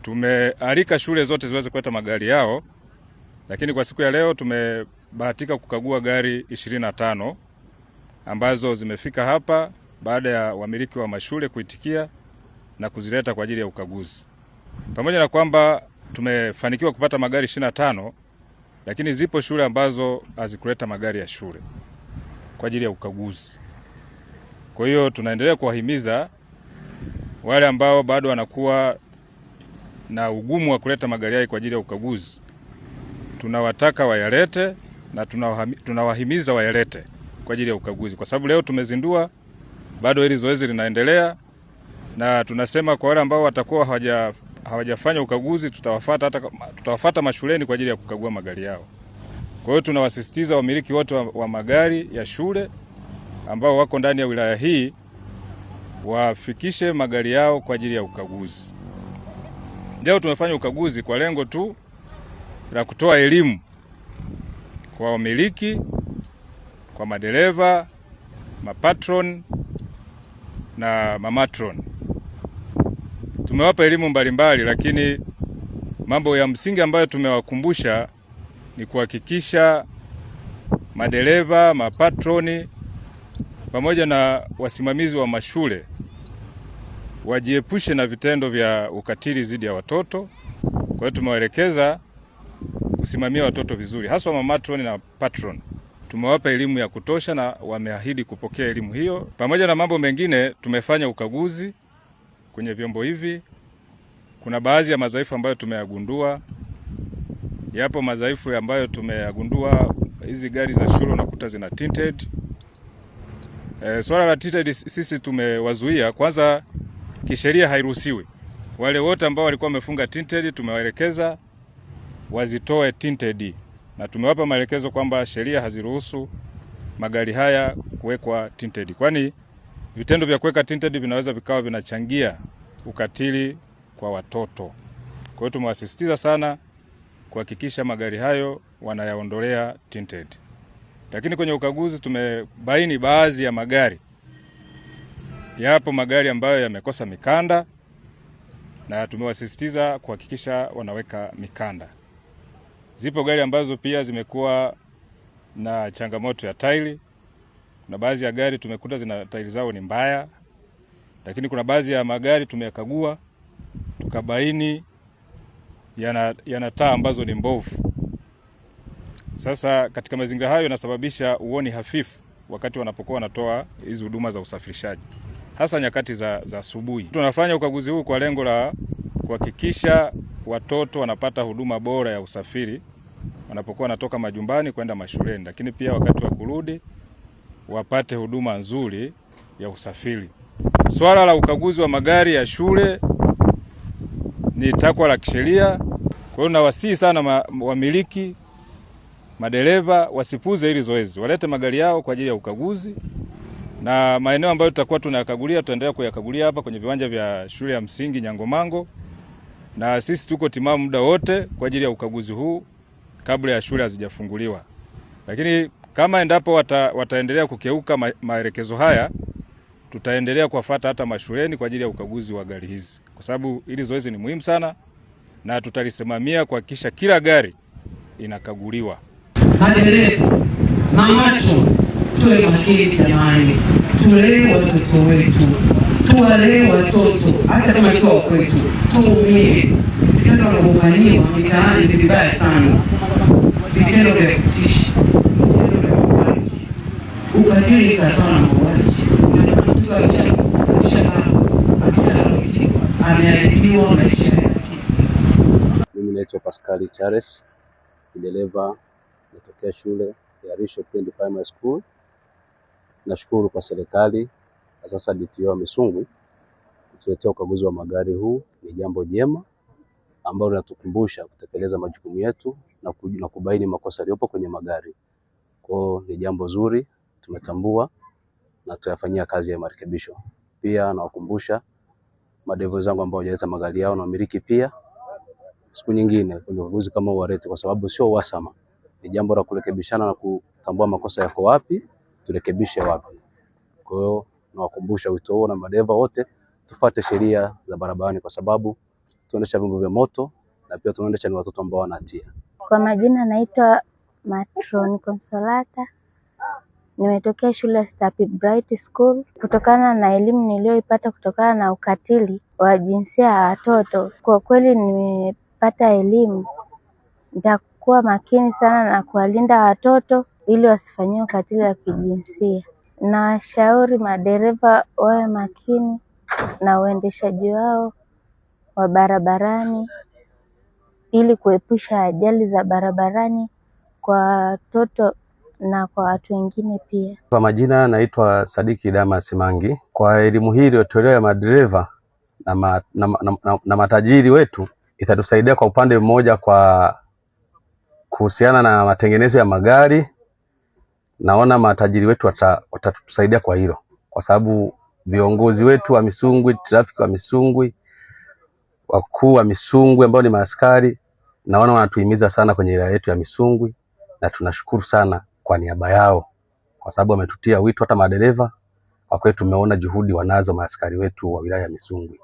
Tumealika shule zote ziweze kuleta magari yao, lakini kwa siku ya leo tumebahatika kukagua gari 25 ambazo zimefika hapa baada ya wamiliki wa mashule kuitikia na kuzileta kwa ajili ya ukaguzi. Pamoja na kwamba tumefanikiwa kupata magari 25, lakini zipo shule ambazo hazikuleta magari ya shule kwa ajili ya ukaguzi. Kwa hiyo tunaendelea kuwahimiza wale ambao bado wanakuwa na ugumu wa kuleta magari yao kwa ajili ya ukaguzi, tunawataka wayalete na tunawahimiza wayalete kwa ajili ya ukaguzi, kwa sababu leo tumezindua, bado hili zoezi linaendelea, na tunasema kwa wale ambao watakuwa hawajafanya ukaguzi tutawafuata mashuleni kwa ajili ya kukagua magari yao. Kwa hiyo tunawasisitiza wamiliki wote wa magari ya shule ambao wako ndani ya wilaya hii wafikishe magari yao kwa ajili ya ukaguzi. Leo tumefanya ukaguzi kwa lengo tu la kutoa elimu kwa wamiliki, kwa madereva, mapatron na mamatron. Tumewapa elimu mbalimbali, lakini mambo ya msingi ambayo tumewakumbusha ni kuhakikisha madereva, mapatroni pamoja na wasimamizi wa mashule wajiepushe na vitendo vya ukatili dhidi ya watoto. Kwa hiyo tumewaelekeza kusimamia watoto vizuri, hasa mamatron na patron. Tumewapa elimu ya kutosha na wameahidi kupokea elimu hiyo. Pamoja na mambo mengine, tumefanya ukaguzi kwenye vyombo hivi. Kuna baadhi ya madhaifu ambayo tumeyagundua. Yapo madhaifu ambayo tumeyagundua, hizi gari za shule unakuta zina tinted. Swala la tinted sisi tumewazuia. Kwanza kisheria hairuhusiwi. Wale wote ambao walikuwa wamefunga tinted tumewaelekeza wazitoe tinted, na tumewapa maelekezo kwamba sheria haziruhusu magari haya kuwekwa tinted, kwani vitendo vya kuweka tinted vinaweza vikawa vinachangia ukatili kwa watoto. Kwa hiyo tumewasisitiza sana kuhakikisha magari hayo wanayaondolea tinted. Lakini kwenye ukaguzi tumebaini baadhi ya magari, yapo magari ambayo yamekosa mikanda, na tumewasisitiza kuhakikisha wanaweka mikanda. Zipo gari ambazo pia zimekuwa na changamoto ya tairi. Kuna baadhi ya gari tumekuta zina tairi zao ni mbaya, lakini kuna baadhi ya magari tumeyakagua tukabaini yana taa ambazo ni mbovu. Sasa katika mazingira hayo yanasababisha uoni hafifu wakati wanapokuwa wanatoa hizi huduma za usafirishaji, hasa nyakati za asubuhi. Tunafanya ukaguzi huu kwa lengo la kuhakikisha watoto wanapata huduma bora ya usafiri wanapokuwa wanatoka majumbani kwenda mashuleni, lakini pia wakati wa kurudi wapate huduma nzuri ya usafiri. Swala la ukaguzi wa magari ya shule ni takwa la kisheria. Kwa hiyo nawasihi sana wamiliki, madereva wasipuze hili zoezi, walete magari yao kwa ajili ya ukaguzi, na maeneo ambayo tutakuwa tunayakagulia tutaendelea kuyakagulia hapa kwenye viwanja vya shule ya msingi Nyangomango, na sisi tuko timamu muda wote kwa ajili ya ukaguzi huu kabla ya shule hazijafunguliwa. Lakini kama endapo wataendelea kukeuka maelekezo haya, tutaendelea kuwafuata hata mashuleni kwa ajili ya ukaguzi wa gari hizi, kwa sababu hili zoezi ni muhimu sana na tutalisimamia kuhakikisha kila gari inakaguliwa. Madereva, mamacho, tuwe makini jamani, tulee watoto wetu, tuwalee watoto hata kama sio kwetu, tuumie. Vitendo vinavyofanyiwa mitaani ni vibaya sana, vitendo vya kutisha, vitendo vya mauaji, ukatili sana mauaji. Mtu ameahidiwa maisha yake. Mimi naitwa Pascal Charles, dereva natokea shule ya Risho Primary School. Nashukuru kwa serikali na sasa DTO Misungwi kutuletea ukaguzi wa magari. Huu ni jambo jema ambalo linatukumbusha kutekeleza majukumu yetu na kubaini makosa yaliyopo kwenye magari. Kwa ni jambo zuri, tumetambua na tutayafanyia kazi ya marekebisho. Pia nawakumbusha madereva zangu ambao hawajaleta magari yao na wamiliki pia, siku nyingine kwenye ukaguzi kama uwarete, kwa sababu sio uhasama. Ni jambo la kurekebishana na kutambua makosa yako wapi, turekebishe wapi. Kwa hiyo nawakumbusha wito huo, na madereva wote tufuate sheria za barabarani, kwa sababu tunaendesha vyombo vya moto na pia tunaendesha ni watoto ambao wana hatia. Kwa majina naitwa Matron Consolata. Nimetokea shule ya Stapi Bright School. Kutokana na elimu niliyoipata kutokana na ukatili wa jinsia ya watoto, kwa kweli nimepata elimu, nitakuwa makini sana na kuwalinda watoto ili wasifanyiwe ukatili wa kijinsia. Nawashauri madereva wawe makini na uendeshaji wao wa barabarani ili kuepusha ajali za barabarani kwa watoto na kwa watu wengine pia. Kwa majina naitwa Sadiki Damas Mangi. Kwa elimu hii iliyotolewa ya madereva na matajiri wetu, itatusaidia kwa upande mmoja kwa kuhusiana na matengenezo ya magari. Naona matajiri wetu watatusaidia kwa hilo, kwa sababu viongozi wetu wa Misungwi, trafiki wa Misungwi, wakuu wa Misungwi ambao ni maaskari, naona wanatuhimiza sana kwenye wilaya yetu ya Misungwi, na tunashukuru sana kwa niaba yao, kwa sababu wametutia wito hata madereva. Kwa kweli tumeona juhudi wanazo maaskari wetu wa wilaya ya Misungwi.